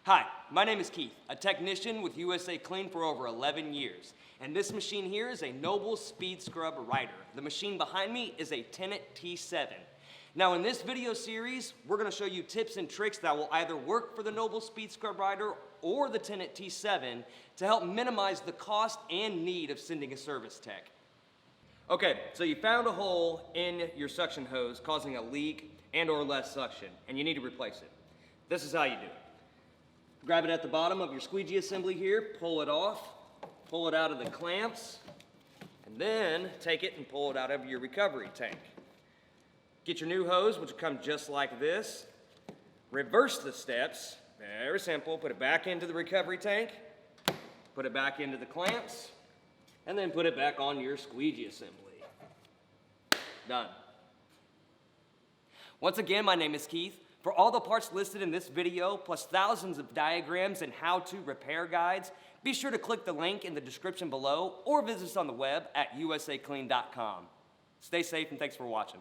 Hi, my name is Keith, a technician with USACLEAN for over 11 years. And this machine here is a Noble Speed Scrub Rider. The machine behind me is a Tennant T7. Now in this video series, we're going to show you tips and tricks that will either work for the Noble Speed Scrub Rider or the Tennant T7 to help minimize the cost and need of sending a service tech. Okay, so you found a hole in your suction hose causing a leak and or less suction, and you need to replace it. This is how you do it. Grab it at the bottom of your squeegee assembly here, pull it off, pull it out of the clamps, and then take it and pull it out of your recovery tank. Get your new hose, which will come just like this. Reverse the steps, very simple. Put it back into the recovery tank, put it back into the clamps, and then put it back on your squeegee assembly. Done. Once again, my name is Keith. For all the parts listed in this video, plus thousands of diagrams and how-to repair guides, be sure to click the link in the description below or visit us on the web at usaclean.com. Stay safe and thanks for watching.